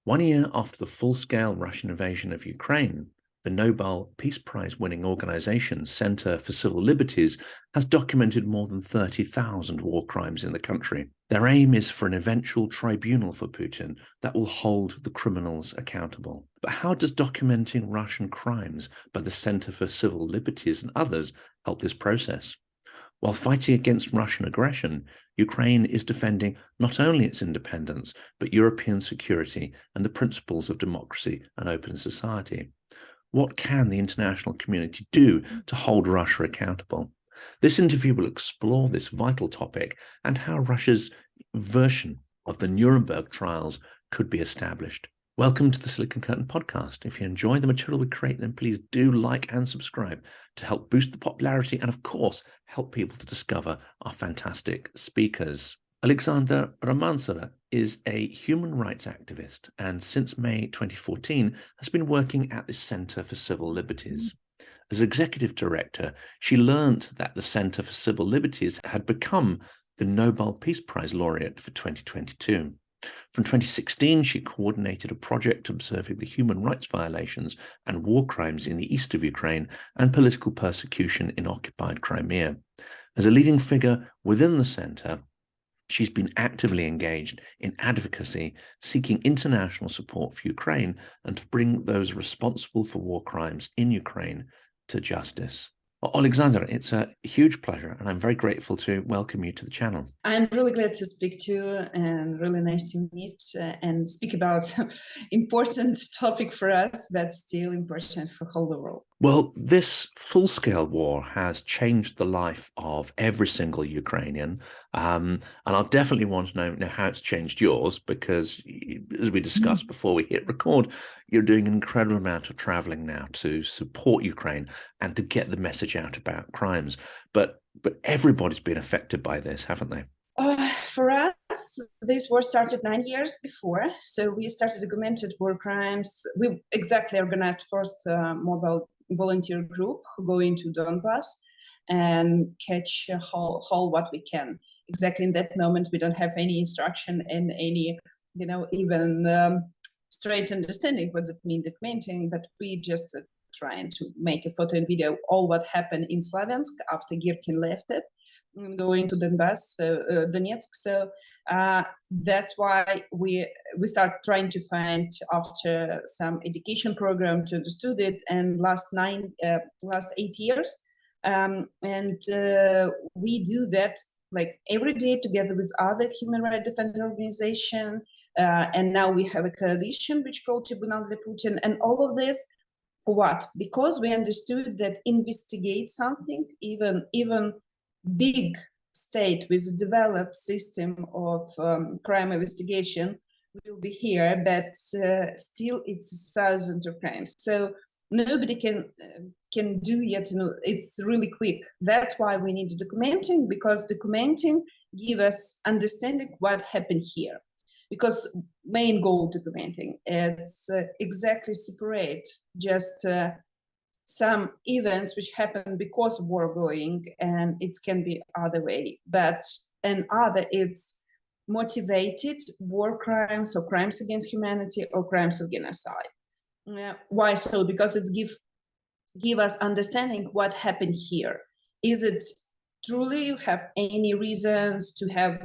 1 year after the full-scale Russian invasion of Ukraine, the Nobel Peace Prize winning organization Center for Civil Liberties has documented more than 30,000 war crimes in the country. Their aim is for an eventual tribunal for Putin that will hold the criminals accountable. But how does documenting Russian crimes by the Center for Civil Liberties and others help this process? While fighting against Russian aggression, Ukraine is defending not only its independence, but European security and the principles of democracy and open society. What can the international community do to hold Russia accountable? This interview will explore this vital topic and how Russia's version of the Nuremberg trials could be established. Welcome to the Silicon Curtain podcast. If you enjoy the material we create, then please do like and subscribe to help boost the popularity and, of course, help people to discover our fantastic speakers. Oleksandra Romantsova is a human rights activist and since May 2014 has been working at the Center for Civil Liberties. As executive director, she learned that the Center for Civil Liberties had become the Nobel Peace Prize laureate for 2022. From 2016, she coordinated a project observing the human rights violations and war crimes in the east of Ukraine and political persecution in occupied Crimea. As a leading figure within the center, she's been actively engaged in advocacy, seeking international support for Ukraine and to bring those responsible for war crimes in Ukraine to justice. Oleksandra, it's a huge pleasure, and I'm very grateful to welcome you to the channel. I'm really glad to speak to you, and really nice to meet and speak about important topic for us, but still important for whole the world. Well, this full-scale war has changed the life of every single Ukrainian, and I'll definitely want to know how it's changed yours, because as we discussed before we hit record, you're doing an incredible amount of traveling now to support Ukraine and to get the message out about crimes. But everybody's been affected by this, haven't they? For us, this war started 9 years before, so we started documented war crimes. We exactly organized first mobile volunteer group who go into Donbass and catch whole what we can. Exactly in that moment, we don't have any instruction and any, even straight understanding what it means documenting, but we just trying to make a photo and video all what happened in Slaviansk after Girkin left it, going to Donbass, Donetsk. So that's why we start trying to find after some education program to understand it, and last 8 years, and we do that like every day together with other human rights defender organization, and now we have a coalition which called Tribunal Putin, and all of this for what? Because we understood that investigate something, even big state with a developed system of crime investigation will be here, but still it's thousands of crimes. So nobody can do yet. It's really quick. That's why we need documenting, because documenting give us understanding what happened here. Because main goal documenting, it's exactly separate just some events which happen because of war going, and it can be other way, but other it's motivated war crimes or crimes against humanity or crimes of genocide. Why so? Because it give us understanding what happened here. Is it truly you have any reasons to have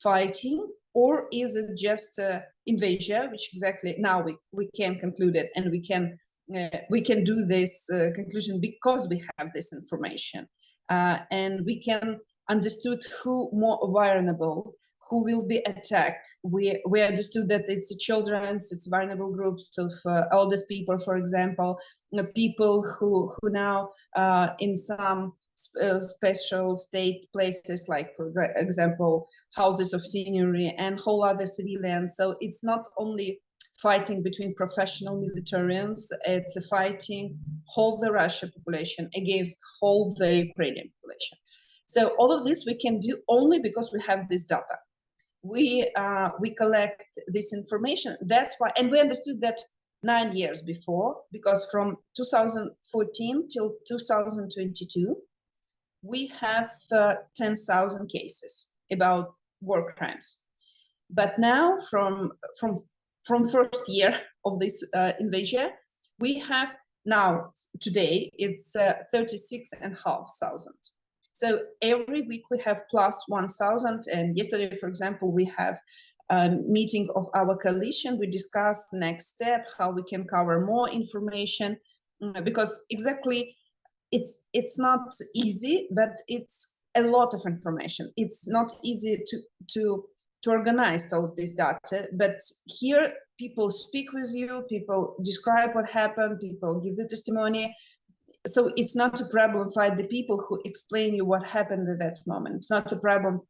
fighting, or is it just invasion, which exactly now we can conclude it, and we can do this conclusion because we have this information, and we can understood who more vulnerable, who will be attacked. We understood that it's children, it's vulnerable groups of oldest people, for example, people who now in some special state places, like for example houses of seniority and whole other civilians. So it's not only fighting between professional militarians, it's a fighting whole the Russian population against whole the Ukrainian population. So all of this we can do only because we have this data. We collect this information. That's why, and we understood that 9 years before, because from 2014 till 2022, we have 10,000 cases about war crimes. But now from from first year of this invasion, we have now, today, it's 36,500. So every week we have plus 1,000. And yesterday, for example, we have a meeting of our coalition. We discussed next step, how we can cover more information, because exactly it's not easy, but it's a lot of information. It's not easy to organize all of this data, but here people speak with you, people describe what happened, people give the testimony. So it's not a problem find the people who explain you what happened at that moment. It's not a problem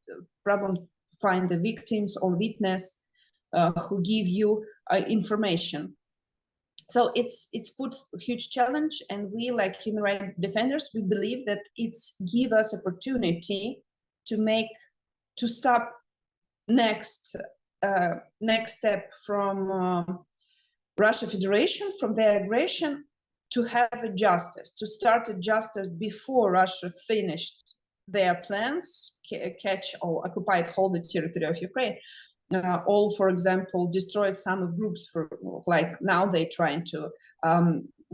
find the victims or witness who give you information. So it's put a huge challenge, and we, like human rights defenders, we believe that it's give us opportunity to stop next step from Russia Federation, from their aggression, to have a justice, to start a justice before Russia finished their plans, catch or occupy whole the territory of Ukraine. All, for example, destroyed some of groups, for like now they're trying to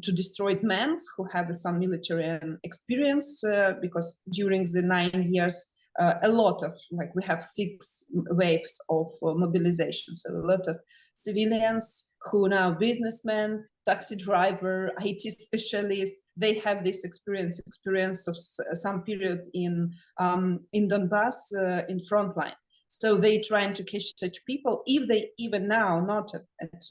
destroy men who have some military experience, because during the 9 years, a lot of, like, we have 6 waves of mobilization. So a lot of civilians who now businessmen, taxi driver, IT specialists, they have this experience of some period in Donbass in frontline. So they trying to catch such people, if they even now not at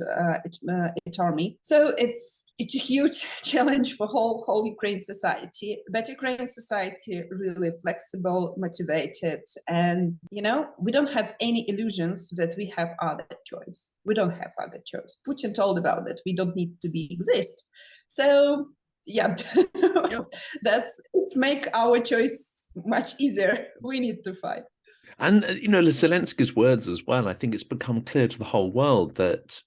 army. So it's a huge challenge for whole Ukraine society. But Ukraine society really flexible, motivated, and we don't have any illusions that we have other choice. We don't have other choice. Putin told about that. We don't need to exist. So yeah, it's make our choice much easier. We need to fight. And, Zelensky's words as well, I think it's become clear to the whole world that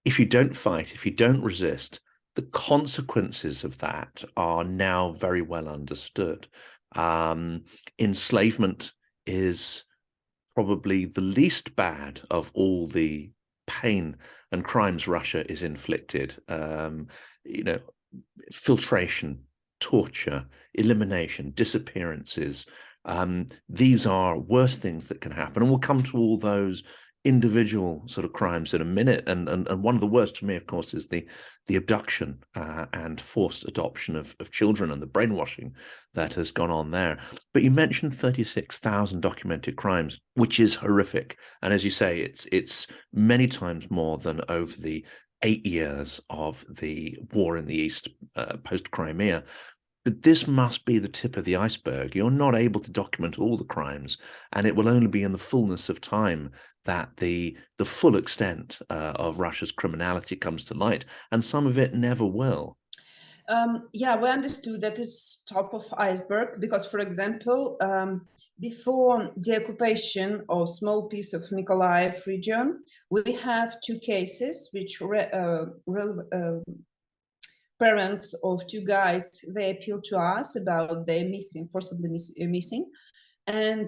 if you don't fight, if you don't resist, the consequences of that are now very well understood. Enslavement is probably the least bad of all the pain and crimes Russia is inflicted. Filtration, torture, elimination, disappearances. These are worse things that can happen, and we'll come to all those individual sort of crimes in a minute. And one of the worst to me, of course, is the abduction and forced adoption of children, and the brainwashing that has gone on there. But you mentioned 36,000 documented crimes, which is horrific. And as you say, it's many times more than over the 8 years of the war in the East post Crimea. But this must be the tip of the iceberg. You're not able to document all the crimes, and it will only be in the fullness of time that the full extent of Russia's criminality comes to light, and some of it never will. Yeah, we understood that it's top of iceberg because, for example, before the occupation of small piece of Mykolaiv region, we have 2 cases which parents of 2 guys, they appealed to us about their forcibly missing. And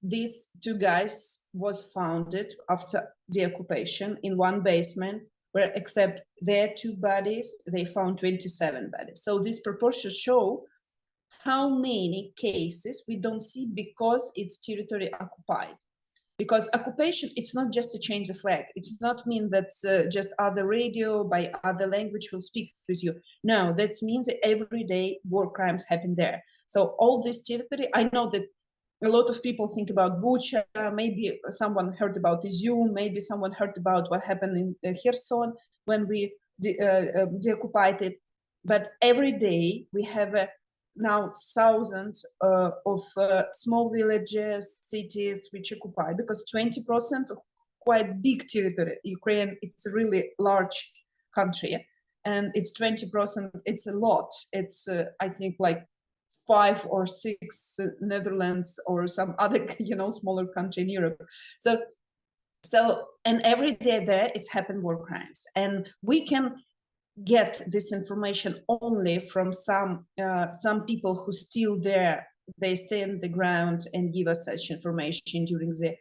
these 2 guys was found after the occupation in one basement, where except their 2 bodies, they found 27 bodies. So these proportions show how many cases we don't see because it's territory occupied. Because occupation, it's not just to change the flag. It's not mean that just other radio by other language will speak with you. No, that means that every day war crimes happen there. So all this territory, I know that a lot of people think about Bucha, maybe someone heard about Izium, maybe someone heard about what happened in Kherson when we deoccupied it. But every day we have now thousands of small villages, cities which occupy, because 20% of quite big territory. Ukraine, it's a really large country, and it's 20%, it's a lot. It's I think like 5 or 6 Netherlands or some other smaller country in Europe. So and every day there it's happened war crimes, and we can get this information only from some people who still there. They stay on the ground and give us such information during the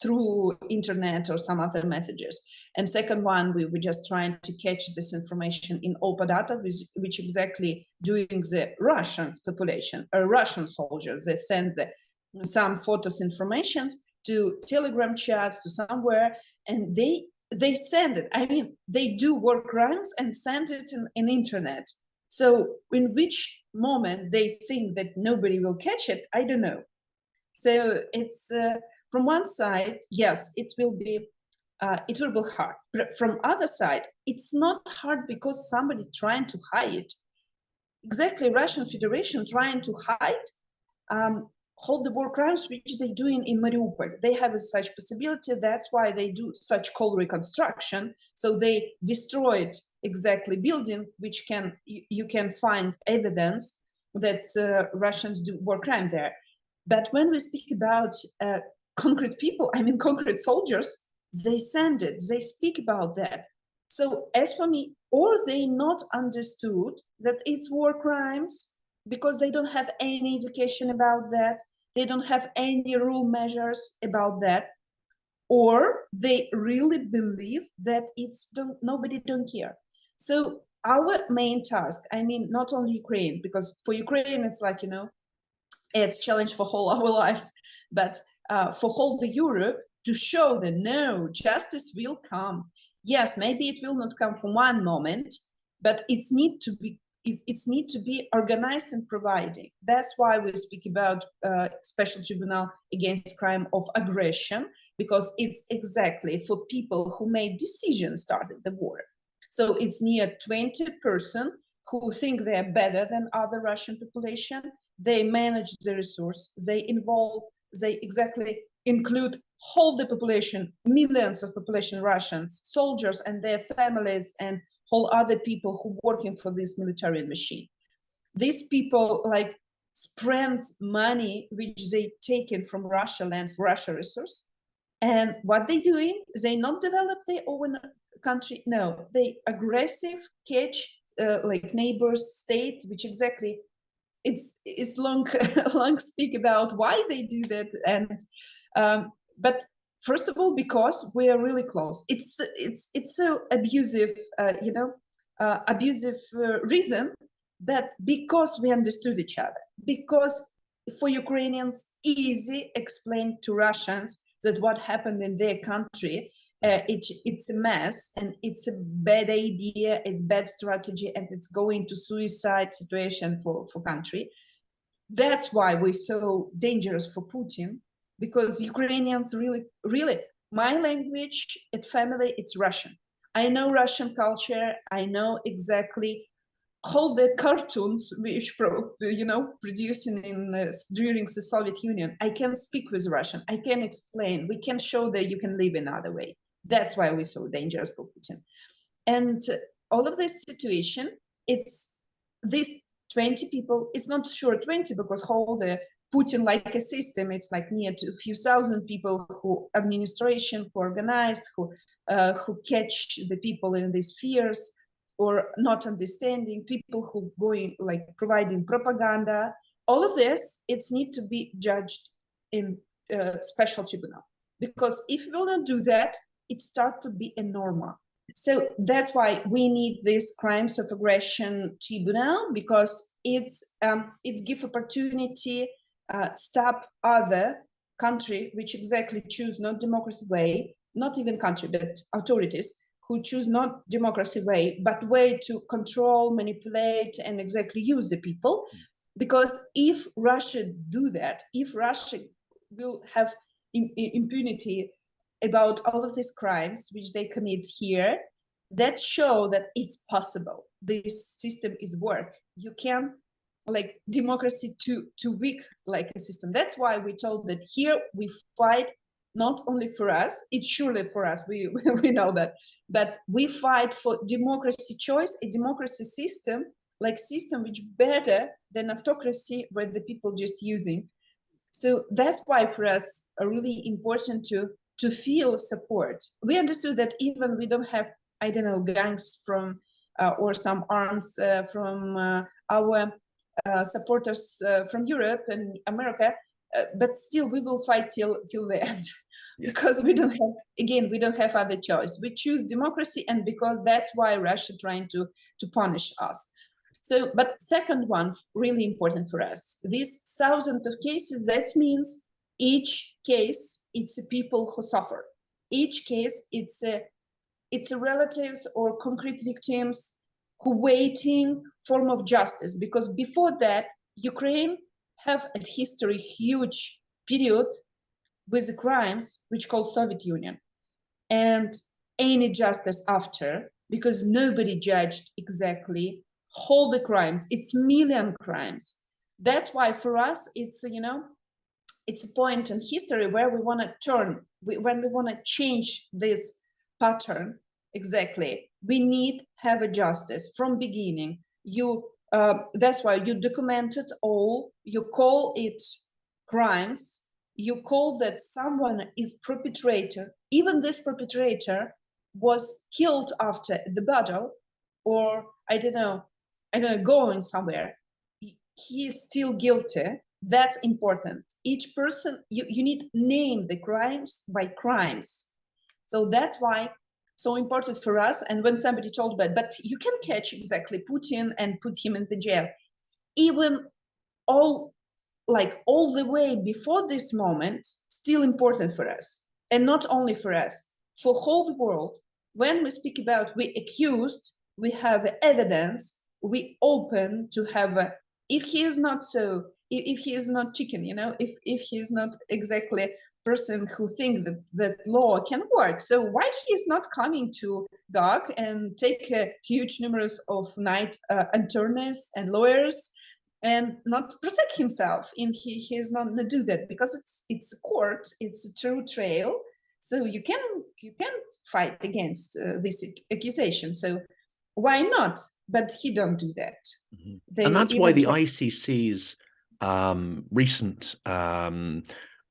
through internet or some other messages. And second one, we were just trying to catch this information in open data, which exactly doing the Russians population, Russian soldiers that send some photos information to Telegram chats, to somewhere, and they send it. I mean, they do war crimes and send it in internet. So in which moment they think that nobody will catch it, I don't know. So it's from one side, yes, it will be hard. But from other side, it's not hard because somebody trying to hide. Exactly, Russian Federation trying to hide all the war crimes which they do in Mariupol. They have such possibility. That's why they do such cold reconstruction. So they destroyed exactly building which you can find evidence that Russians do war crime there. But when we speak about concrete people, I mean concrete soldiers, they send it, they speak about that. So as for me, or they not understood that it's war crimes because they don't have any education about that, they don't have any rule measures about that, or they really believe that nobody don't care. So our main task, I mean, not only Ukraine, because for Ukraine it's like, it's challenge for whole our lives, but for whole the Europe, to show that no, justice will come. Yes, maybe it will not come from one moment, but it's need to be organized and providing. That's why we speak about special tribunal against crime of aggression, because it's exactly for people who made decisions started the war. So it's near 20% who think they're better than other Russian population. They manage the resource, they exactly include whole the population, millions of population Russians, soldiers and their families, and whole other people who working for this military machine. These people like spend money which they taken from Russia land for Russia resource. And what they doing, they not develop their own country. No, they aggressive catch like neighbors state, which exactly it's long long speak about why they do that. And but first of all, because we are really close. It's so abusive, abusive reason, but because we understood each other, because for Ukrainians easy explain to Russians that what happened in their country, it's a mess and it's a bad idea, it's bad strategy, and it's going to suicide situation for country. That's why we're so dangerous for Putin, because Ukrainians really, my language at family, it's Russian. I know Russian culture. I know exactly all the cartoons which producing during the Soviet Union. I can speak with Russian. I can explain. We can show that you can live another way. That's why we're so dangerous for Putin. And all of this situation, it's these 20 people. It's not sure 20 because whole the Putin like a system. It's like near to a few thousand people who administration, who organized, who catch the people in these fears or not understanding, people who going like providing propaganda. All of this, it's need to be judged in special tribunal, because if we will not do that, it starts to be a normal. So that's why we need this crimes of aggression tribunal, because it's give opportunity stop other country which exactly choose not democracy way, not even country but authorities who choose not democracy way, but way to control, manipulate, and exactly use the people. Because if Russia do that, if Russia will have impunity about all of these crimes which they commit here, that show that it's possible. This system is work. You can like democracy too weak like a system. That's why we told that here we fight not only for us, it's surely for us, we know that, but we fight for democracy choice, a democracy system, like system which better than autocracy where the people just using. So that's why for us really important to feel support. We understood that even we don't have, I don't know, gangs from or some arms from our supporters from Europe and America, but still we will fight till the end. because we don't have, again, we don't have other choice. We choose democracy, and because that's why Russia trying to punish us. So, but second one, really important for us, these thousands of cases, that means each case, it's a people who suffer. Each case, it's a relatives or concrete victims who waiting form of justice, because before that, Ukraine have a history, huge period with the crimes which called Soviet Union, and any justice after, because nobody judged exactly all the crimes. It's million crimes. That's why for us, it's, you know, it's a point in history where we want to turn, when we want to change this pattern. Exactly, we need have a justice from beginning. You that's why you document it all, you call it crimes, you call that someone is perpetrator, even this perpetrator was killed after the battle, or I don't know, going somewhere, he is still guilty. That's important. Each person, you need name the crimes by crimes. So that's why so important for us. And when somebody told about, but you can catch exactly Putin and put him in the jail, even all, like all the way before this moment, still important for us. And not only for us, for whole the world. When we speak about we accused, we have evidence, we open to have a, if he is not so, if he is not chicken, you know, if he is not exactly person who think that law can work, so why he is not coming to Gog and take a huge numbers of night attorneys and lawyers and not protect himself, and he is not going to do that, because it's a court, it's a true trial, so you can fight against this accusation, so why not? But he don't do that. And that's why the ICC's recent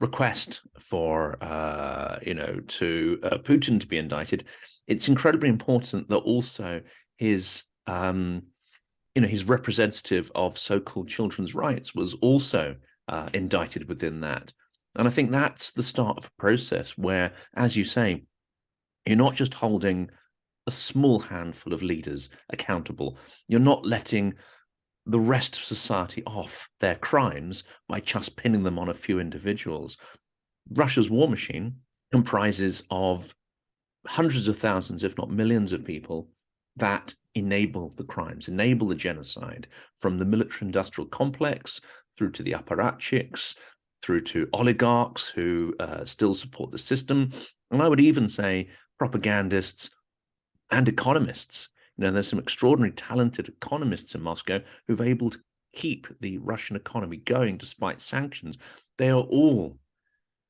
request for to Putin to be indicted, it's incredibly important that also his his representative of so-called children's rights was also indicted within that. And I think that's the start of a process where, as you say, you're not just holding a small handful of leaders accountable. You're not letting the rest of society off their crimes by just pinning them on a few individuals. Russia's war machine comprises of hundreds of thousands, if not millions of people that enable the crimes, enable the genocide, from the military-industrial complex through to the apparatchiks, through to oligarchs who still support the system. And I would even say propagandists and economists. You know, there's some extraordinary talented economists in Moscow who've been able to keep the Russian economy going despite sanctions. They are all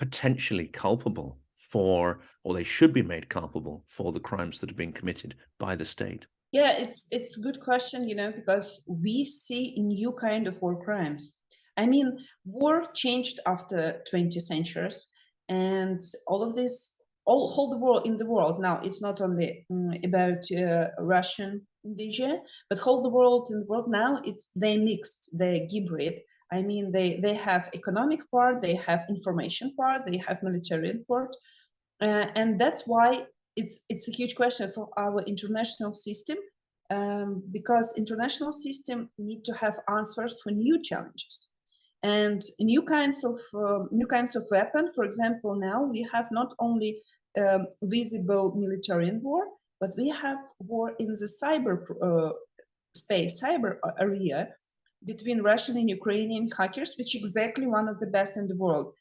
potentially culpable for, or they should be made culpable for, the crimes that have been committed by the state. Yeah, it's a good question, you know, because we see new kind of war crimes. I mean, war changed after 20 centuries, and all of this, all the world in the world now, it's not only about Russian invasion, but whole the world in the world now, it's they mixed, they hybrid. I mean, they have economic part, they have information part, they have military part, and that's why it's a huge question for our international system, because international system need to have answers for new challenges and new kinds of weapon. For example, now we have not only visible military war, but we have war in the cyber space, cyber area, between Russian and Ukrainian hackers, which is exactly one of the best in the world.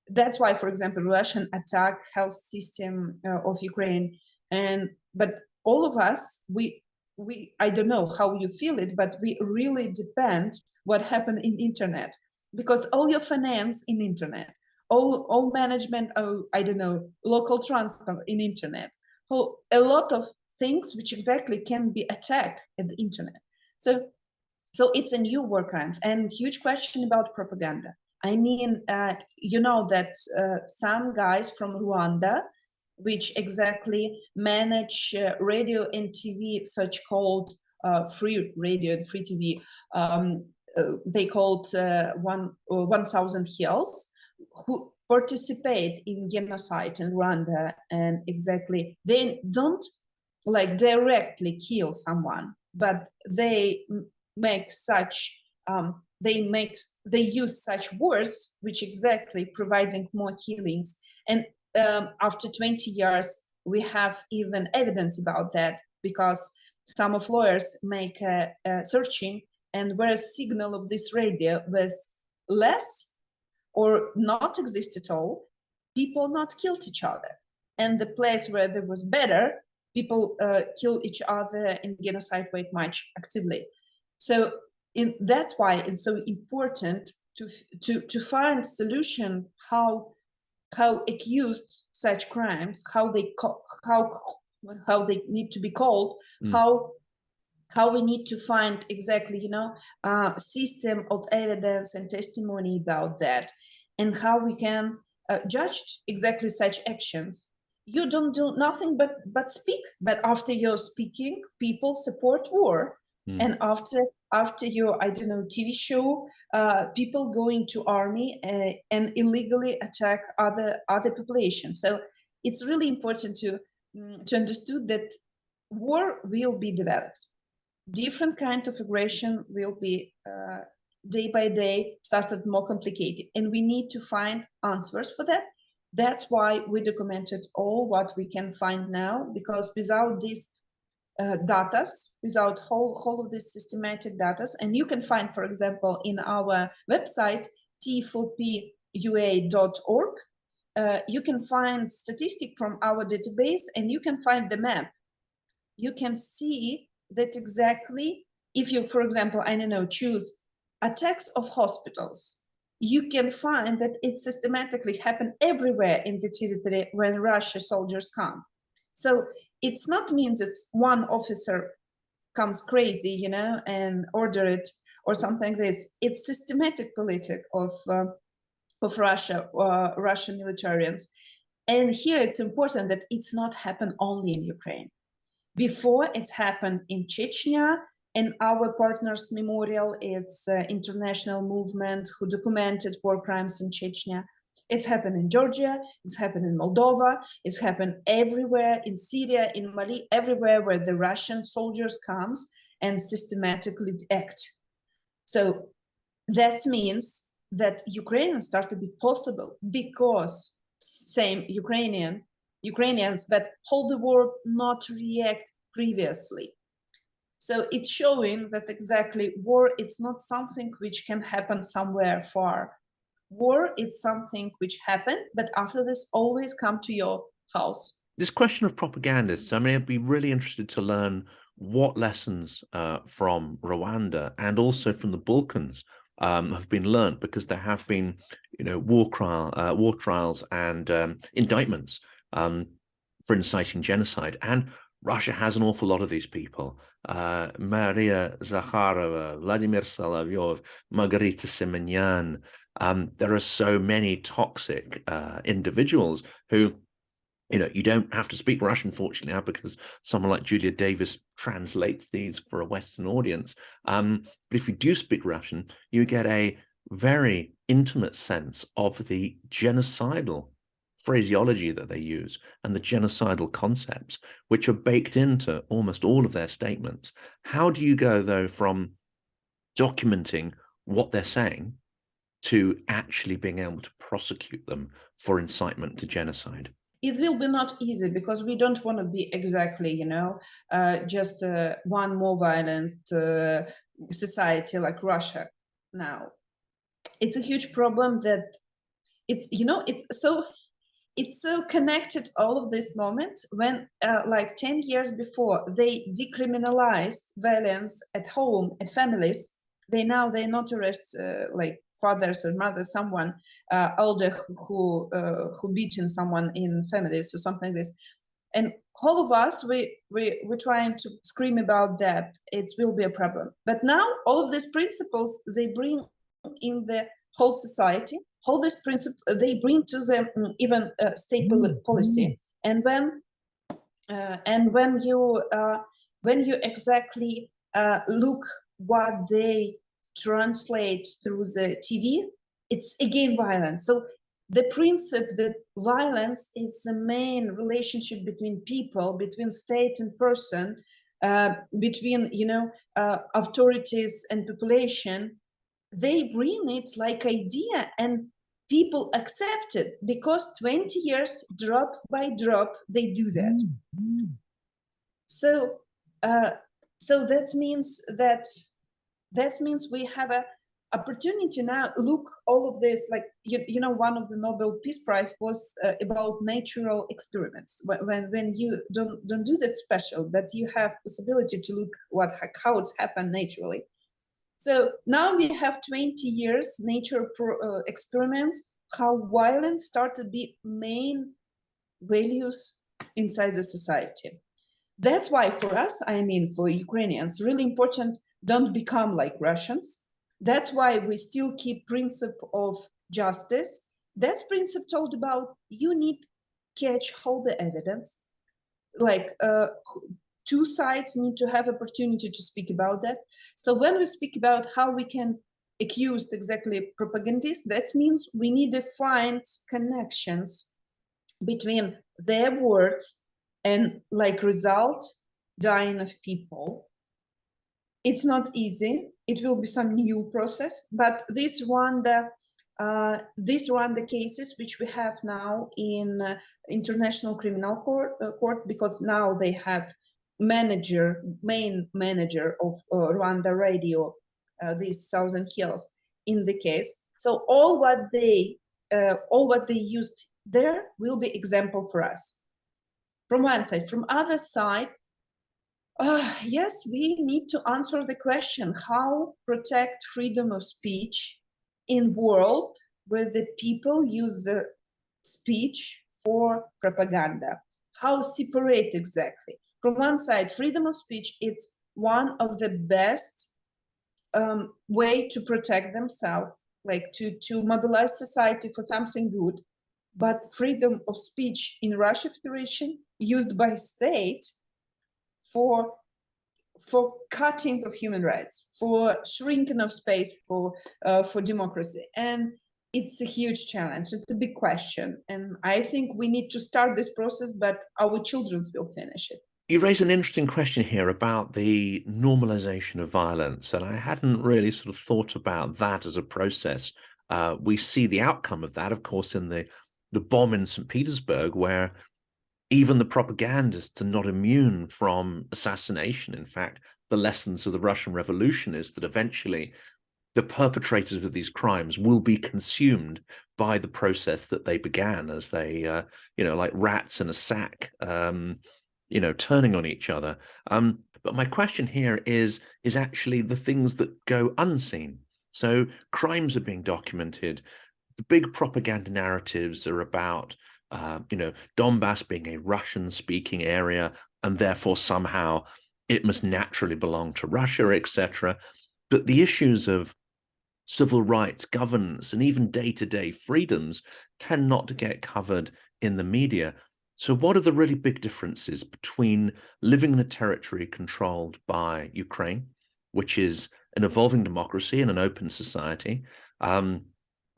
That's why, for example, Russian attack health system of Ukraine, and but all of us, we I don't know how you feel it, but we really depend what happened in internet, because all your finance in internet, all management, I don't know, local transport in internet, a lot of things which exactly can be attacked at the internet. So it's a new war crimes, and huge question about propaganda. I mean, you know that some guys from Rwanda, which exactly manage radio and TV, such called free radio and free TV, they called 1,000 Hills, who participate in genocide in Rwanda, and exactly they don't like directly kill someone, but they make such they use such words which exactly providing more killings. And after 20 years, we have even evidence about that, because some of lawyers make a searching, and where a signal of this radio was less or not exist at all, people not killed each other. And the place where there was better, people kill each other in genocide quite much actively. So that's why it's so important to find solution how accused such crimes, how they need to be called, how we need to find exactly, system of evidence and testimony about that, and how we can judge exactly such actions. You don't do nothing but speak, but after you're speaking, people support war. And after your, I don't know, TV show, people going to army and illegally attack other populations. So it's really important to understand that war will be developed. Different kind of aggression will be day by day started more complicated, and we need to find answers for that. That's why we documented all what we can find now, because without these datas, without whole of this systematic datas, and you can find, for example, in our website t4pua.org, you can find statistic from our database, and you can find the map. You can see that exactly if you, for example, I don't know, choose attacks of hospitals, you can find that it systematically happen everywhere in the territory when Russia soldiers come. So it's not means that one officer comes crazy, and order it or something like this. It's systematic politic of Russia, Russian militarians. And here it's important that it's not happen only in Ukraine. Before, it's happened in Chechnya, and our partners memorial, it's international movement who documented war crimes in Chechnya. It's happened in Georgia, it's happened in Moldova, it's happened everywhere, in Syria, in Mali, everywhere where the Russian soldiers comes and systematically act. So that means that Ukraine start to be possible because same Ukrainians, but whole the world not react previously. So it's showing that exactly war, it's not something which can happen somewhere far. War, it's something which happened, but after this always come to your house. This question of propagandists, I mean, I'd be really interested to learn what lessons from Rwanda and also from the Balkans have been learned, because there have been, war trials and indictments for inciting genocide, and Russia has an awful lot of these people. Maria Zakharova, Vladimir Solovyov, Margarita Simonyan. There are so many toxic individuals who, you don't have to speak Russian, fortunately, now, because someone like Julia Davis translates these for a Western audience. But if you do speak Russian, you get a very intimate sense of the genocidal phraseology that they use and the genocidal concepts, which are baked into almost all of their statements. How do you go, though, from documenting what they're saying to actually being able to prosecute them for incitement to genocide? It will be not easy, because we don't want to be exactly, just one more violent society like Russia now. It's a huge problem that it's so connected, all of this moment, when like 10 years before they decriminalized violence at home, at families. They not arrest like fathers or mothers, someone older who beaten someone in families or something like this. And all of us, we're trying to scream about that. It will be a problem. But now all of these principles, they bring in the whole society. All these principles, they bring to them even state policy. And when you exactly look what they translate through the TV, it's again violence. So the principle that violence is the main relationship between people, between state and person, between authorities and population, they bring it like idea, and people accept it because 20 years, drop by drop, they do that. So that means we have a opportunity now. Look, all of this, like one of the Nobel Peace Prize was about natural experiments. When you don't do that special, but you have possibility to look how it's happened naturally. So now we have 20 years nature experiments, how violence started to be main values inside the society. That's why for us, for Ukrainians, really important, don't become like Russians. That's why we still keep principle of justice. That's principle told about you need catch all the evidence. Like two sides need to have opportunity to speak about that. So when we speak about how we can accuse exactly propagandists, that means we need to find connections between their words and like result dying of people. It's not easy. It will be some new process, but these Rwanda cases which we have now in International Criminal Court, because now they have main manager of Rwanda Radio, these Southern Hills in the case. So all what they used there will be example for us. From one side, from other side, yes, we need to answer the question, how protect freedom of speech in world where the people use the speech for propaganda? How separate exactly? From one side, freedom of speech, it's one of the best way to protect themselves, like to mobilize society for something good. But freedom of speech in Russia Federation used by state for cutting of human rights, for shrinking of space for democracy. And it's a huge challenge. It's a big question. And I think we need to start this process, but our children will finish it. You raise an interesting question here about the normalization of violence, and I hadn't really sort of thought about that as a process. We see the outcome of that, of course, in the bomb in St. Petersburg, where even the propagandists are not immune from assassination. In fact, the lessons of the Russian Revolution is that eventually the perpetrators of these crimes will be consumed by the process that they began, as they, like rats in a sack, turning on each other. But my question here is actually the things that go unseen. So crimes are being documented. The big propaganda narratives are about Donbass being a Russian-speaking area, and therefore somehow it must naturally belong to Russia, etc. But the issues of civil rights, governance, and even day-to-day freedoms tend not to get covered in the media. So what are the really big differences between living in a territory controlled by Ukraine, which is an evolving democracy and an open society,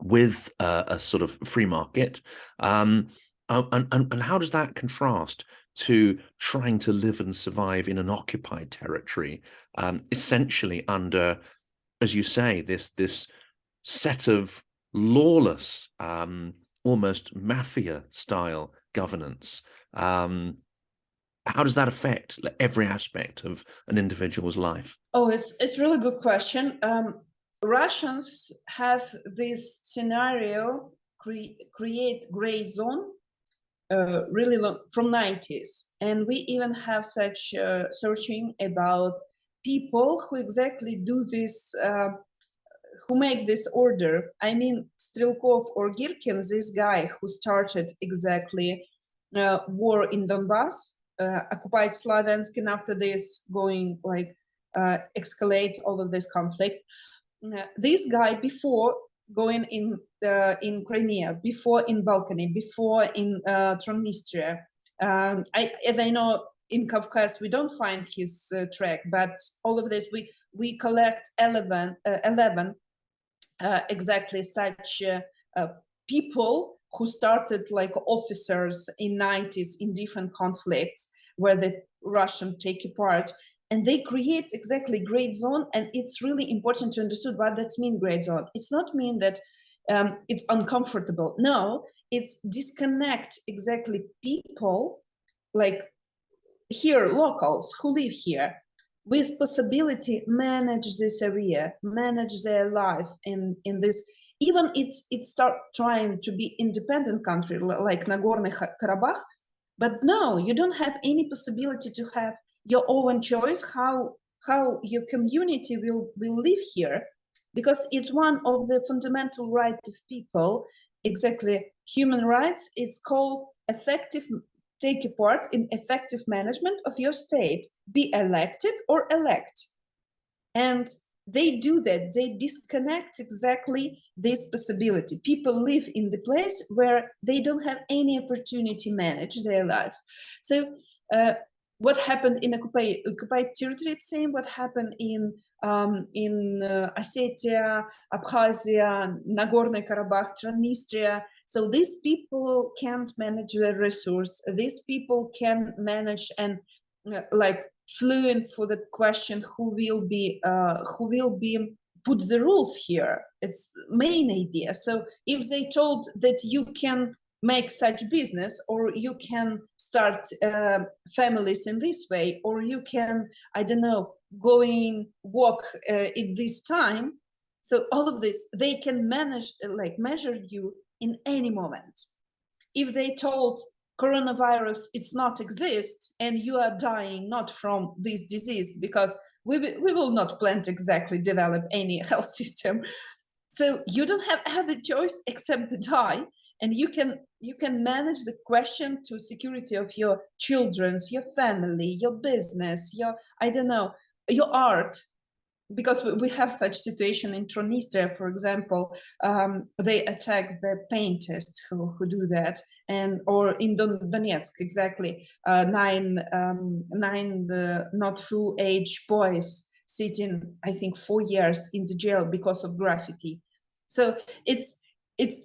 with a sort of free market, and how does that contrast to trying to live and survive in an occupied territory, essentially under, as you say, this set of lawless, almost mafia-style governance? How does that affect every aspect of an individual's life? Oh, it's really good question. Russians have this scenario create gray zone really long, from 90s, and we even have such searching about people who exactly do this, who make this order. I mean, Strelkov or Girkin, this guy who started exactly war in Donbass, occupied Slaviansk, and after this going like escalate all of this conflict. This guy, before going in Crimea, before in Balkany, before in Transnistria, as I know in Caucasus we don't find his track, but all of this we collect 11 exactly such people who started like officers in 90s in different conflicts where the Russian take a part, and they create exactly gray zone. And it's really important to understand what that means, gray zone. It's not mean that it's uncomfortable. No, it's disconnect exactly people like here, locals who live here, with possibility manage this area, manage their life in this. Even it start trying to be independent country like Nagorno-Karabakh, but no, you don't have any possibility to have your own choice how your community will live here, because it's one of the fundamental rights of people, exactly human rights. It's called effective, take a part in effective management of your state, be elected or elect. And they do that, they disconnect exactly this possibility. People live in the place where they don't have any opportunity to manage their lives. So what happened in occupied territory, it's same what happened in Ossetia, Abkhazia, Nagorno-Karabakh, Transnistria. So these people can't manage their resource. These people can manage and like fluent for the question who will be put the rules here. It's main idea. So if they told that you can make such business, or you can start families in this way, or you can, I don't know, going walk at this time. So all of this, they can manage, like measure you in any moment. If they told coronavirus it's not exist and you are dying not from this disease, because we will not plan to exactly develop any health system, so you don't have other choice except to die. And you can manage the question to security of your children's, your family, your business, your, I don't know, your art. Because we have such situation in Transnistria, for example, they attack the painters who do that, and or in Donetsk, exactly, nine not full age boys sitting, I think, 4 years in the jail because of graffiti. So it's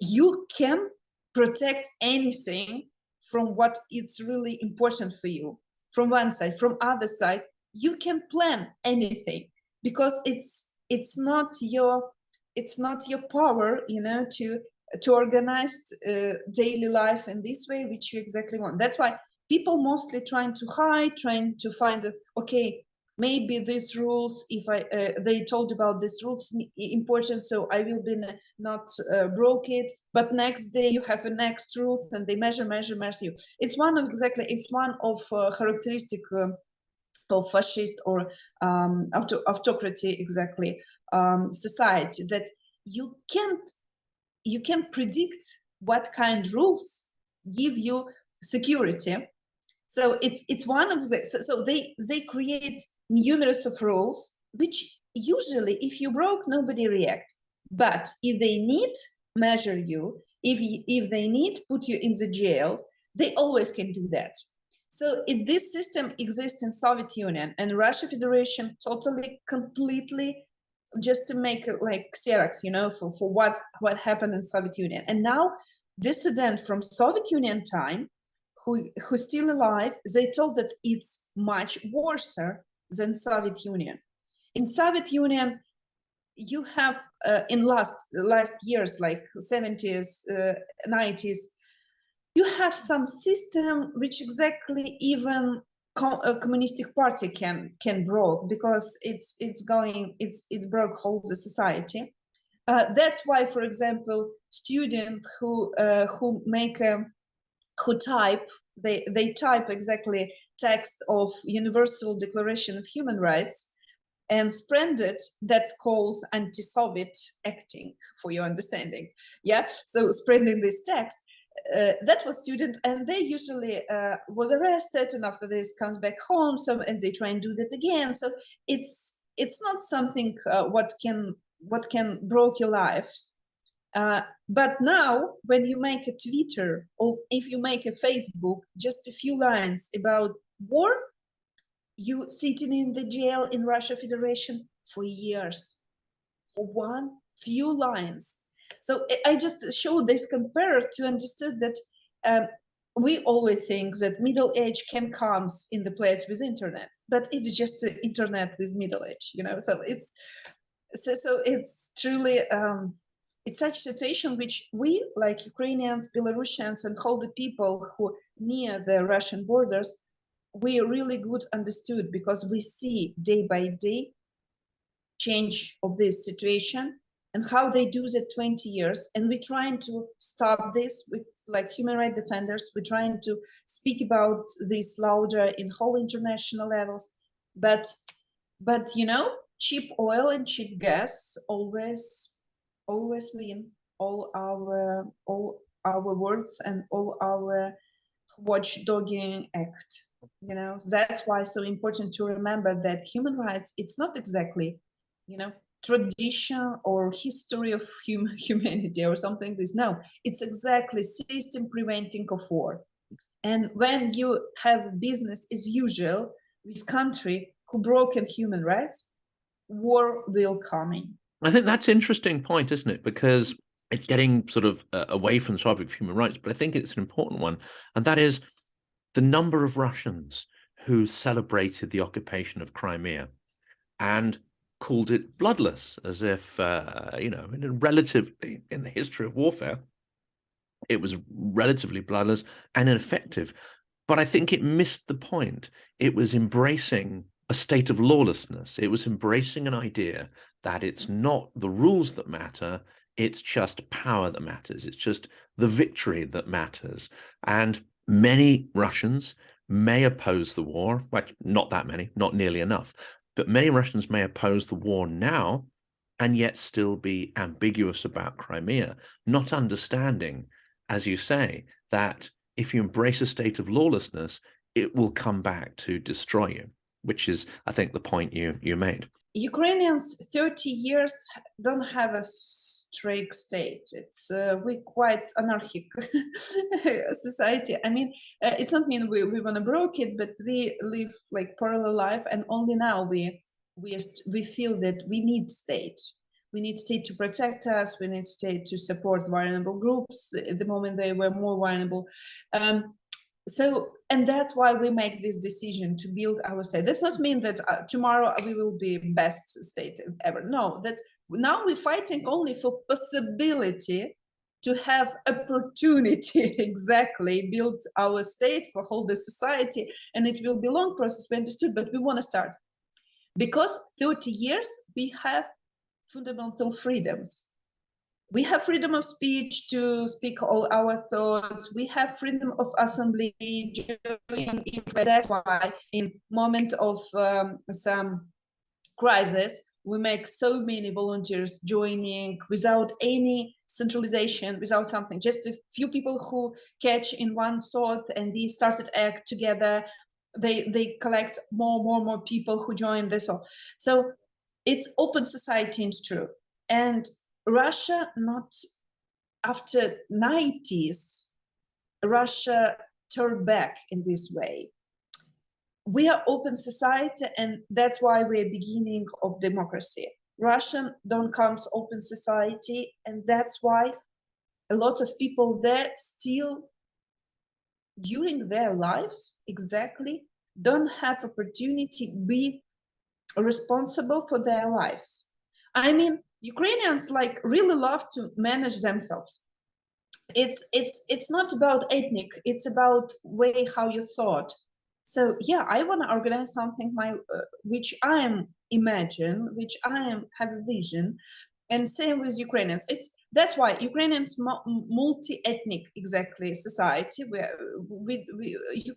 you can protect anything from what it's really important for you. From one side, from other side, you can plan anything, because it's not your power, you know, to organize daily life in this way which you exactly want. That's why people mostly trying to hide, trying to find okay, maybe these rules, if I they told about these rules important, so I will be not broke it, but next day you have a next rules and they measure you. It's one of characteristic of fascist or autocracy, exactly, society, that you can't predict what kind of rules give you security. So it's one of the, so they create numerous of rules which usually if you broke nobody react, but if they need measure you, if they need put you in the jails, they always can do that. So if this system exists in Soviet Union and Russia Federation, totally, completely, just to make it like Xerox, you know, for what happened in Soviet Union. And now dissident from Soviet Union time, who's still alive, they told that it's much worse than Soviet Union. In Soviet Union, you have in last years, like 70s, 90s, you have some system which exactly even a communistic party can broke, because it's broke whole the society. That's why, for example, student who make who type, they type exactly text of Universal Declaration of Human Rights and spread it, that calls anti-Soviet acting, for your understanding. Yeah, so spreading this text, that was student, and they usually was arrested, and after this comes back home, so and they try and do that again. So it's not something what can broke your lives. But now, when you make a Twitter or if you make a Facebook, just a few lines about war, you sitting in the jail in Russia Federation for years, for one few lines. So I just showed this compare to understand that we always think that middle age can come in the place with internet, but it's just the internet with middle age, you know. So it's truly it's such a situation which we, like Ukrainians, Belarusians, and all the people who near the Russian borders, we really good understood, because we see day by day change of this situation and how they do that 20 years. And we're trying to stop this with, like, human rights defenders. We're trying to speak about this louder in whole international levels. But you know, cheap oil and cheap gas always win all our words and all our watchdogging act. You know, that's why it's so important to remember that human rights, it's not exactly, you know, tradition or history of humanity or something like this. No, it's exactly system preventing of war. And when you have business as usual with country who broken human rights, war will come in. I think that's an interesting point, isn't it? Because it's getting sort of away from the topic of human rights, but I think it's an important one. And that is the number of Russians who celebrated the occupation of Crimea and called it bloodless, as if, you know, in the history of warfare, it was relatively bloodless and ineffective. But I think it missed the point. It was embracing a state of lawlessness. It was embracing an idea that it's not the rules that matter, it's just power that matters. It's just the victory that matters. And many Russians may oppose the war, well, not that many, not nearly enough, but many Russians may oppose the war now and yet still be ambiguous about Crimea, not understanding, as you say, that if you embrace a state of lawlessness, it will come back to destroy you, which is, I think, the point you made. Ukrainians 30 years don't have a strict state. It's we quite anarchic society. I mean, it's not mean we want to broke it, but we live like parallel life, and only now we feel that we need state. We need state to protect us. We need state to support vulnerable groups at the moment they were more vulnerable. So, and that's why we make this decision to build our state. Does not mean that tomorrow we will be best state ever. No, that now we're fighting only for possibility to have opportunity exactly build our state for whole the society, and it will be long process, we understood, but we want to start because 30 years we have fundamental freedoms. We have freedom of speech to speak all our thoughts. We have freedom of assembly. That's why in moment of some crisis, we make so many volunteers joining without any centralization, without something. Just a few people who catch in one thought and they started act together. They collect more people who join this. So it's open society, it's true. And Russia, not after 90s, Russia turned back in this way. We are open society, and that's why we're beginning of democracy. Russian don't comes open society, and that's why a lot of people there still, during their lives, exactly, don't have opportunity be responsible for their lives. I mean, Ukrainians like really love to manage themselves. It's not about ethnic, it's about way how you thought. So yeah, I want to organize something which I am imagine, which I am have a vision, and same with Ukrainians. That's why Ukrainians multi-ethnic exactly society where you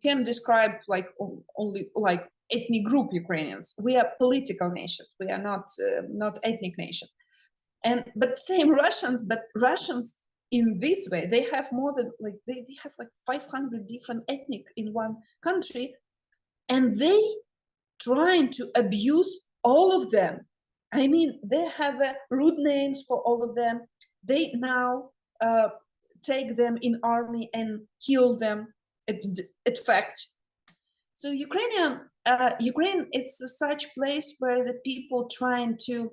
can describe like only like ethnic group Ukrainians. We are political nation. We are not ethnic nation. And but same Russians, but Russians in this way they have more than like they have like 500 different ethnic in one country, and they trying to abuse all of them. I mean, they have rude names for all of them. They now take them in army and kill them at fact. So Ukraine, it's such place where the people trying to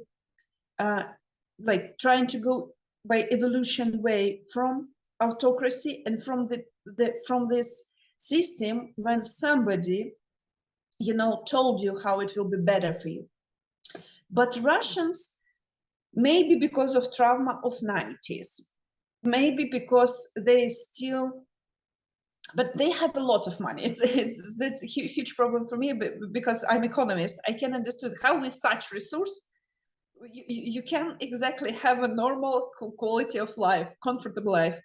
like trying to go by evolution way from autocracy and from from this system when somebody, you know, told you how it will be better for you. But Russians, maybe because of trauma of 90s, maybe because they still, but they have a lot of money. That's a huge problem for me, because I'm economist. I can understand how with such resource you can exactly have a normal quality of life, comfortable life.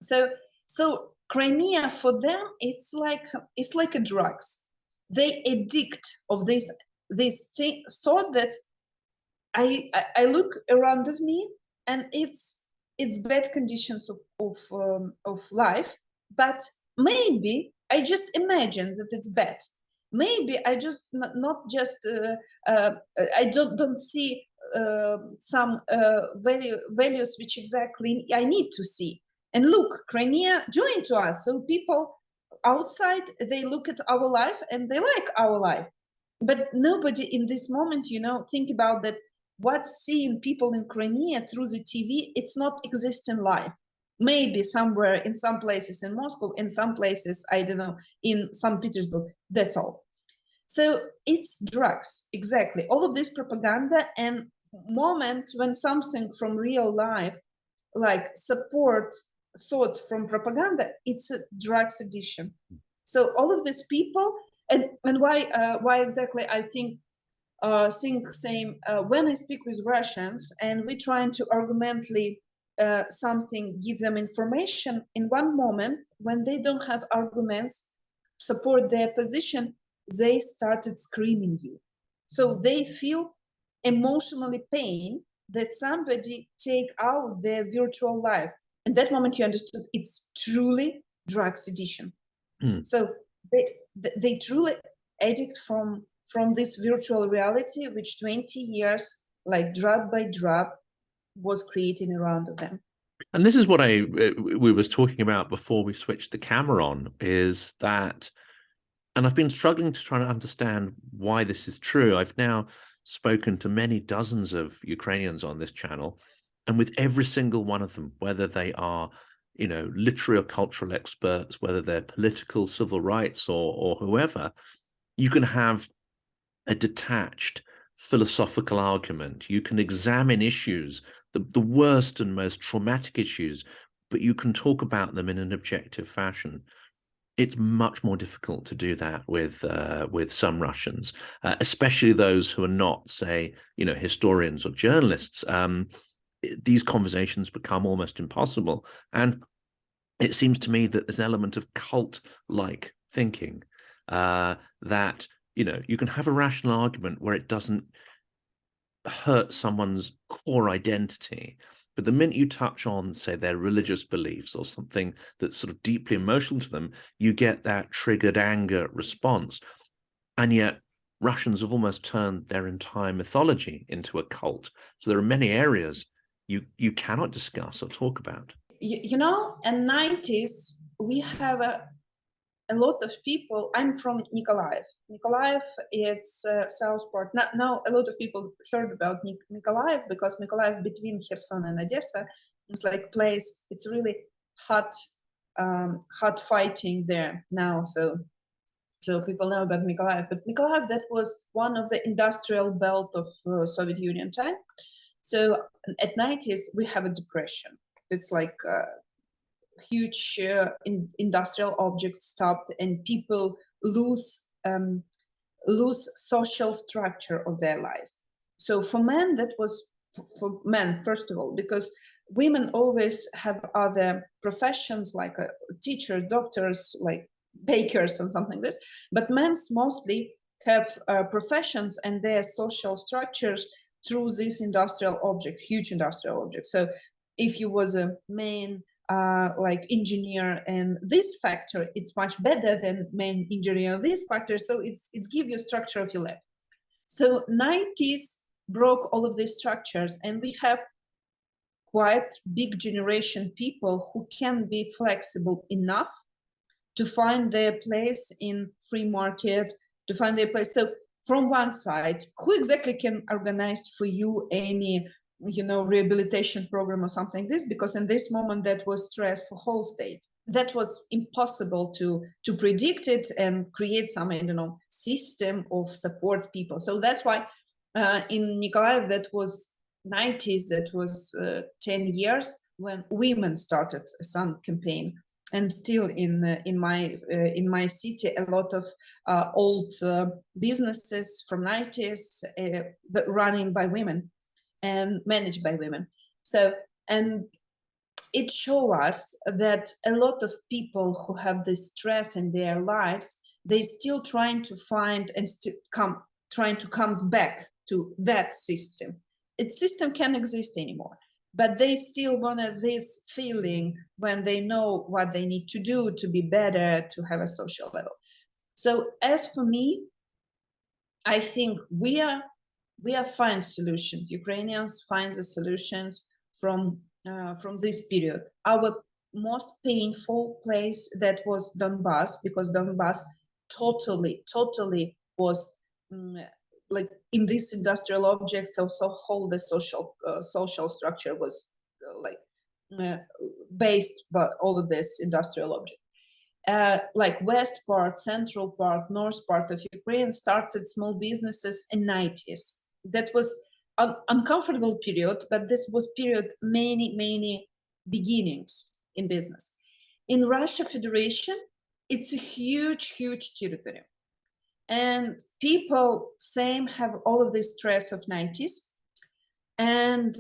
So Crimea for them, it's like a drugs. They addict of this thing, so that I look around of me, and it's bad conditions of life, but maybe I just imagine that it's bad. Maybe I just not just I don't see some values which exactly I need to see. And look, Crimea doing to us. So people outside, they look at our life and they like our life, but nobody in this moment, you know, think about that. What's seeing people in Crimea through the TV, it's not existing life. Maybe somewhere in some places in Moscow, in some places, I don't know, in St. Petersburg, that's all. So it's drugs, exactly. All of this propaganda, and moment when something from real life, like support thoughts from propaganda, it's a drugs addiction. So all of these people, and why exactly I think same when I speak with Russians and we trying to argumentally something, give them information, in one moment when they don't have arguments support their position, they started screaming you. So they feel emotionally pain that somebody take out their virtual life. And that moment you understood it's truly drugs addiction. So they truly addict from this virtual reality, which 20 years, like drop by drop, was creating around them. And this is what we was talking about before we switched the camera on, is that, and I've been struggling to try to understand why this is true. I've now spoken to many dozens of Ukrainians on this channel, and with every single one of them, whether they are, you know, literary or cultural experts, whether they're political, civil rights, or whoever, you can have a detached philosophical argument. You can examine issues, the worst and most traumatic issues, but you can talk about them in an objective fashion. It's much more difficult to do that with some Russians, especially those who are not, say, you know, historians or journalists. These conversations become almost impossible. And it seems to me that there's an element of cult-like thinking that, you know, you can have a rational argument where it doesn't hurt someone's core identity. But the minute you touch on, say, their religious beliefs or something that's sort of deeply emotional to them, you get that triggered anger response. And yet Russians have almost turned their entire mythology into a cult. So there are many areas you cannot discuss or talk about. You know, in 90s, we have a lot of people. I'm from Nikolaev. Nikolaev, it's south part. Now a lot of people heard about Nikolaev, because Nikolaev between Kherson and Odessa is like place. It's really hot fighting there now. So people know about Nikolaev. But Nikolaev, that was one of the industrial belt of Soviet Union time. So at 90s, we have a depression. It's like huge industrial objects stopped, and people lose social structure of their life. So for men, that was for men, first of all, because women always have other professions like teachers, doctors, like bakers and something like this. But men mostly have professions and their social structures through this industrial object, huge industrial object. So if you was a main like engineer and this factor, it's much better than main engineer of this factor. So it's give you structure of your life. So 90s broke all of these structures, and we have quite big generation people who can be flexible enough to find their place in free market, to find their place. So from one side, who exactly can organize for you any rehabilitation program or something like this, because in this moment that was stress for whole state. That was impossible to predict it and create some system of support people. So that's why in Nikolaev, that was 90s, that was 10 years when women started some campaign. And still in my city, a lot of old businesses from 90s running by women and managed by women. So, and it shows us that a lot of people who have this stress in their lives, they still trying to find and trying to come back to that system. Its system can't exist anymore, but they still want this feeling when they know what they need to do to be better, to have a social level. So as for me, I think we are find solutions. Ukrainians find the solutions from this period. Our most painful place, that was Donbass, because Donbass totally was like in this industrial object. So whole the social structure was based by all of this industrial object. Like west part, central part, north part of Ukraine started small businesses in 90s. That was an uncomfortable period, but this was period many beginnings in business. In Russia Federation, it's a huge territory. And people same have all of this stress of 90s. And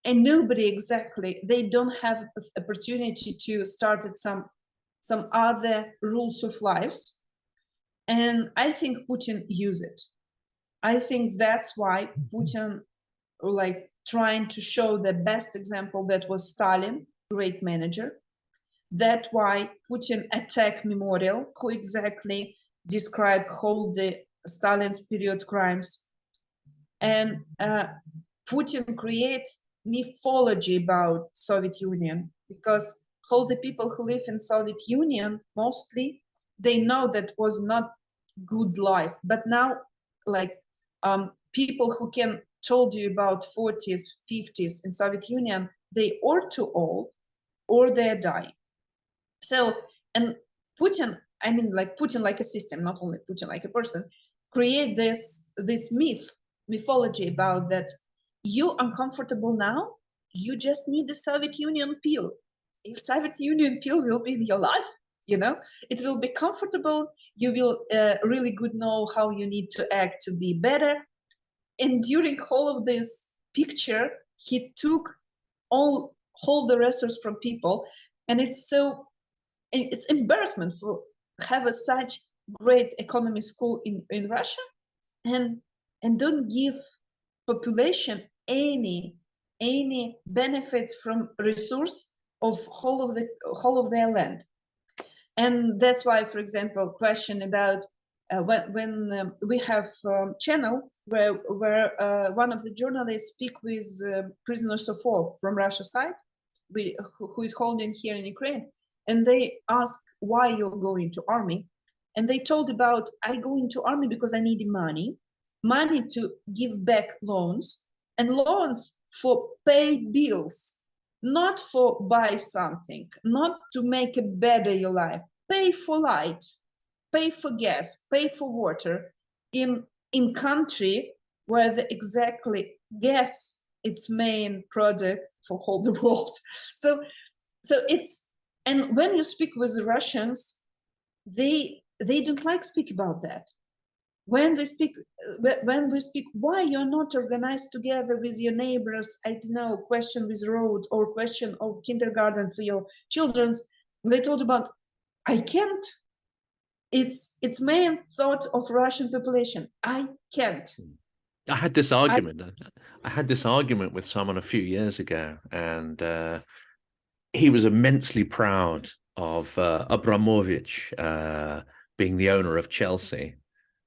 nobody exactly, they don't have opportunity to start at some other rules of lives. And I think Putin used it. I think that's why Putin trying to show the best example, that was Stalin, great manager. That's why Putin attacked Memorial, who exactly described all the Stalin's period crimes. And Putin create mythology about Soviet Union, because all the people who live in Soviet Union, mostly, they know that was not good life. But now, people who can told you about 40s, 50s in Soviet Union, they or too old or they're dying. So, and Putin, I mean, Putin like a system, not only Putin like a person, create this mythology about that you uncomfortable now, you just need the Soviet Union pill. If Soviet Union pill will be in your life, it will be comfortable. You will really good know how you need to act to be better. And during all of this picture, he took all the resources from people, and it's embarrassment for have such great economy school in Russia and don't give population any benefits from resource of whole of their land. And that's why, for example, question about when we have channel where one of the journalists speak with prisoners of war from Russia side, who is holding here in Ukraine, and they ask why you're going to army, and they told about I go into army because I need money to give back loans, and loans for pay bills, not for buy something, not to make a better your life, pay for light, pay for gas, pay for water in country where the exactly gas its main product for whole the world. So it's, and when you speak with the Russians, they don't like speak about that. When we speak, why you're not organized together with your neighbors, I don't know, question with road or question of kindergarten for your children's, they told about, I can't. It's main thought of Russian population. I can't. I had this argument. I had this argument with someone a few years ago, and he was immensely proud of Abramovich being the owner of Chelsea.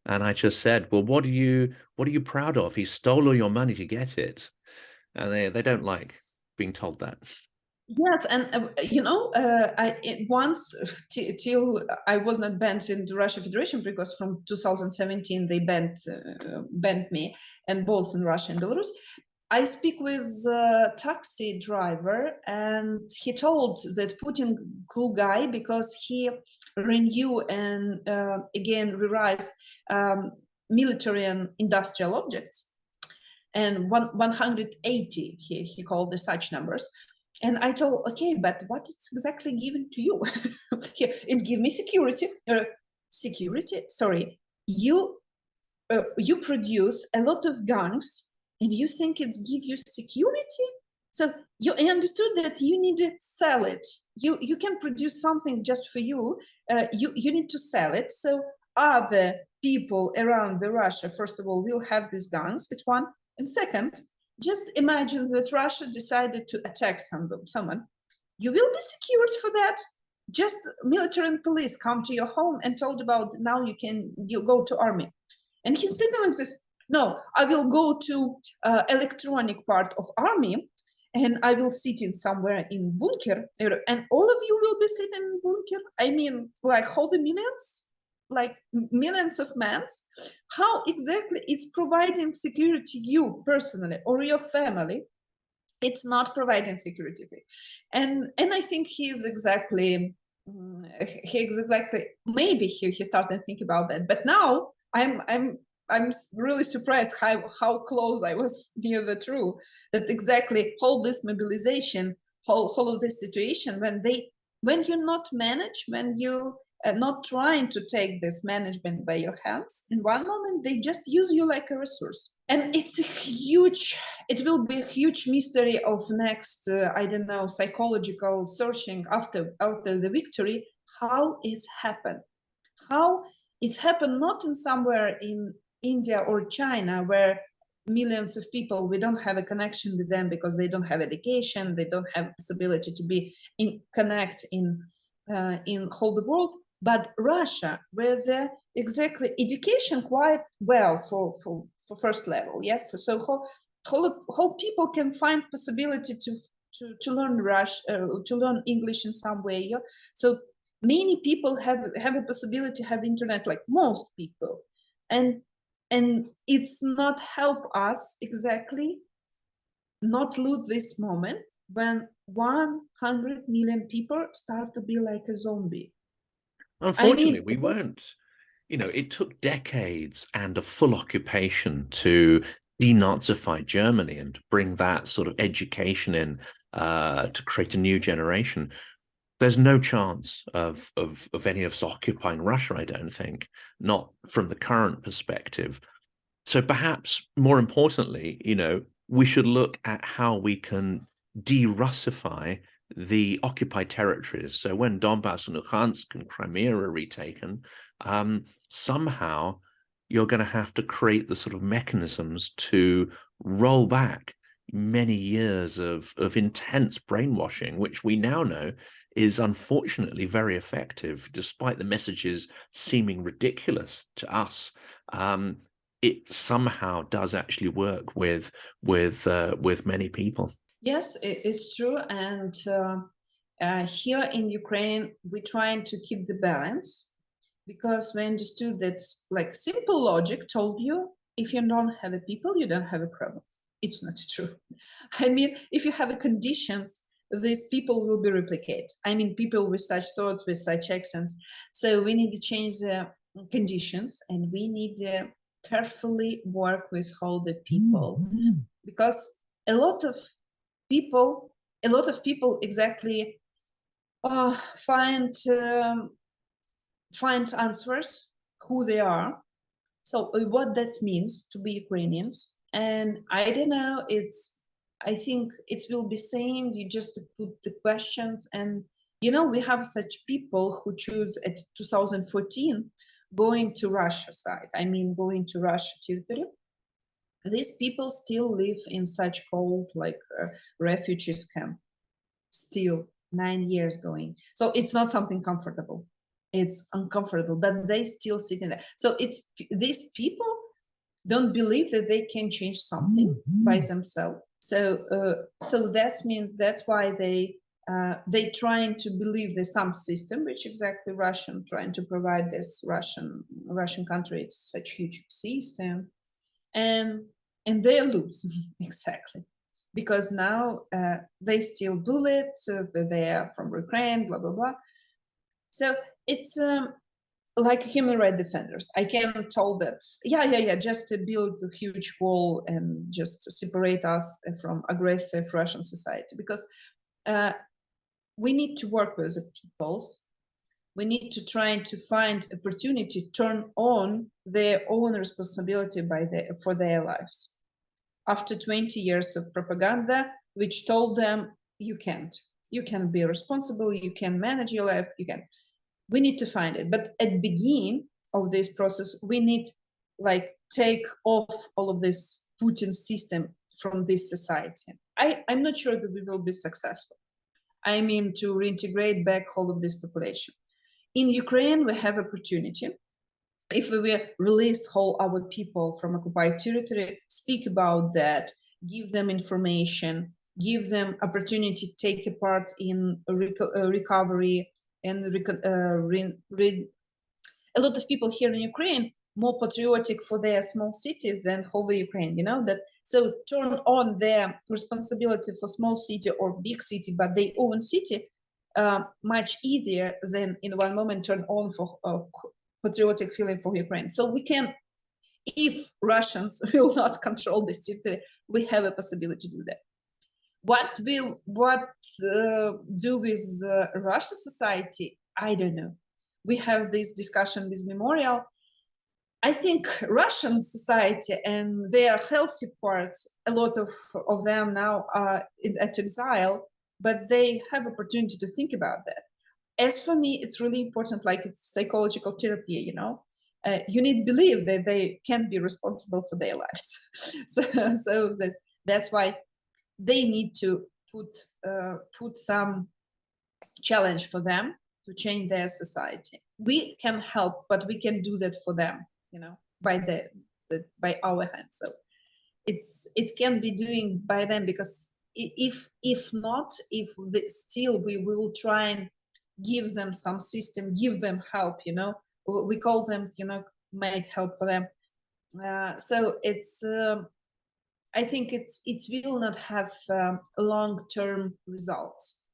And I just said, well, what are you proud of? He stole all your money to get it. And they don't like being told that. Yes, and once till I was not banned in the Russian Federation, because from 2017 they banned me, and both in Russia and Belarus. I speak with a taxi driver, and he told that Putin cool guy because he renew and again rewrites military and industrial objects, and 180 he called the such numbers. And I told, okay, but what it's exactly given to you? It's give me security. Security. Sorry, you produce a lot of guns, and you think it's give you security? So you understood that you need to sell it. You can produce something just for you. You need to sell it. So other people around the Russia, first of all, will have these guns. It's one. And second, just imagine that Russia decided to attack someone. You will be secured for that. Just military and police come to your home and told about now you go to army. And he's sitting like this. No, I will go to electronic part of army, and I will sit in somewhere in bunker, and all of you will be sitting in bunker. I mean, like hold the millions, like millions of men. How exactly it's providing security to you personally or your family? It's not providing security for you. And I think he's exactly maybe he started to think about that. But now I'm really surprised how close I was near the truth, that exactly all this mobilization, whole of this situation, when you not manage, when you not trying to take this management by your hands, in one moment they just use you like a resource. And it will be a huge mystery of next I don't know, psychological searching after the victory, how it's happened. How it's happened not in somewhere in India or China where millions of people, we don't have a connection with them because they don't have education, they don't have possibility to be connect in whole the world. But Russia, where the exactly education quite well for first level, so how people can find possibility to learn to learn English in some way, so many people have a possibility to have internet, like most people, and it's not help us exactly not lose this moment when 100 million people start to be like a zombie. Unfortunately, we won't. You know, it took decades and a full occupation to denazify Germany and bring that sort of education in to create a new generation. There's no chance of any of us occupying Russia, I don't think, not from the current perspective. So perhaps more importantly, you know, we should look at how we can de-Russify the occupied territories. So when Donbass and Luhansk and Crimea are retaken, somehow you're going to have to create the sort of mechanisms to roll back many years of intense brainwashing, which we now know is unfortunately very effective, despite the messages seeming ridiculous to us. It somehow does actually work with many people. Yes, it's true. And here in Ukraine, we're trying to keep the balance because we understood that, like, simple logic told you, if you don't have a people, you don't have a problem. It's not true. I mean, if you have a conditions, these people will be replicated. I mean, people with such thoughts, with such accents. So we need to change the conditions, and we need to carefully work with all the people, because a lot of people exactly find answers who they are, so what that means to be Ukrainians. And I don't know, I think it will be same, you just put the questions. And you know, we have such people who choose at 2014 going to Russia side, I mean going to Russia territory. These people still live in such cold, like refugees camp, still 9 years going. So it's not something comfortable. It's uncomfortable, but they still sit in there. So it's these people don't believe that they can change something by themselves. So that means that's why they trying to believe there's some system which exactly Russian trying to provide this Russian country. It's such huge system. And and they lose exactly, because now they steal bullets, they are from Ukraine, blah blah blah. So it's like human rights defenders. I can tell that, yeah, just to build a huge wall and just separate us from aggressive Russian society, because we need to work with the peoples. We need to try to find opportunity to turn on their own responsibility for their lives. After 20 years of propaganda, which told them you can't be responsible, you can manage your life, we need to find it. But at the beginning of this process, we need like take off all of this Putin system from this society. I'm not sure that we will be successful. I mean, to reintegrate back all of this population. In Ukraine, we have opportunity. If we released all our people from occupied territory, speak about that, give them information, give them opportunity to take a part in recovery, and a lot of people here in Ukraine more patriotic for their small cities than whole the Ukraine, that. So turn on their responsibility for small city or big city, but their own city, much easier than in one moment turn on for patriotic feeling for Ukraine. So we can, if Russians will not control the city, we have a possibility to do that. What do with Russian society? I don't know. We have this discussion with Memorial. I think Russian society and their healthy parts, a lot of them now are at exile, but they have opportunity to think about that. As for me, it's really important, like it's psychological therapy, you need to believe that they can be responsible for their lives. so that's why they need to put some challenge for them to change their society. We can help, but we can do that for them, by our hands. So it can be doing by them, because if not, still we will try and give them some system, give them help. We call them, make help for them. So it's. I think it will not have long-term results.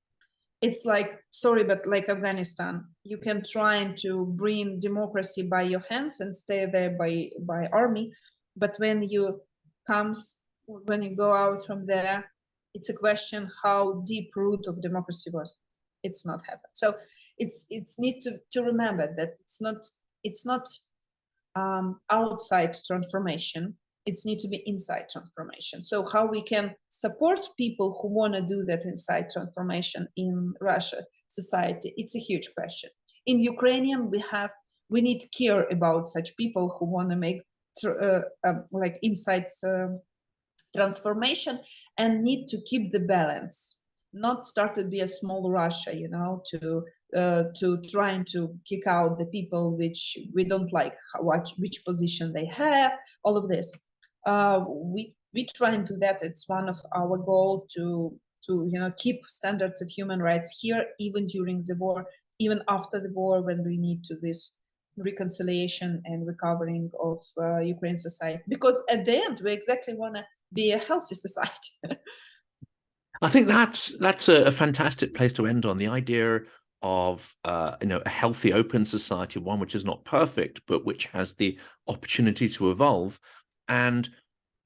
It's like, sorry, but like Afghanistan, you can try to bring democracy by your hands and stay there by army, but when you go out from there, it's a question how deep root of democracy was. It's not happened. So it's need to remember that it's not outside transformation. It's need to be inside transformation. So how we can support people who want to do that inside transformation in Russia society, it's a huge question. In Ukrainian, we need to care about such people who want to make like inside transformation, and need to keep the balance, not start to be a small Russia, to trying to kick out the people which we don't like, which position they have, all of this. We try and do that. It's one of our goal to keep standards of human rights here, even during the war, even after the war, when we need to this reconciliation and recovering of Ukraine society. Because at the end, we exactly want to be a healthy society. I think that's a fantastic place to end on, the idea of a healthy, open society, one which is not perfect, but which has the opportunity to evolve. And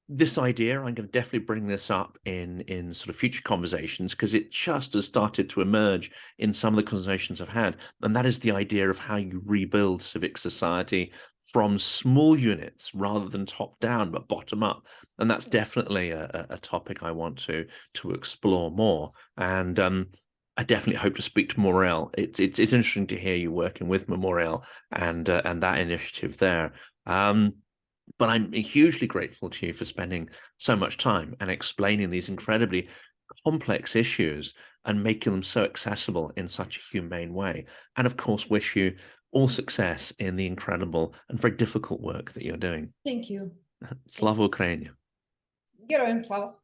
this idea, I'm going to definitely bring this up in sort of future conversations, because it just has started to emerge in some of the conversations I've had, and that is the idea of how you rebuild civic society from small units rather than top down, but bottom up. And that's definitely a topic I want to explore more. And I definitely hope to speak to Memorial. It's interesting to hear you working with Memorial and that initiative there. But I'm hugely grateful to you for spending so much time and explaining these incredibly complex issues and making them so accessible in such a humane way. And of course, wish you all success in the incredible and very difficult work that you're doing. Thank you. Slava Ukraini. Героям слава.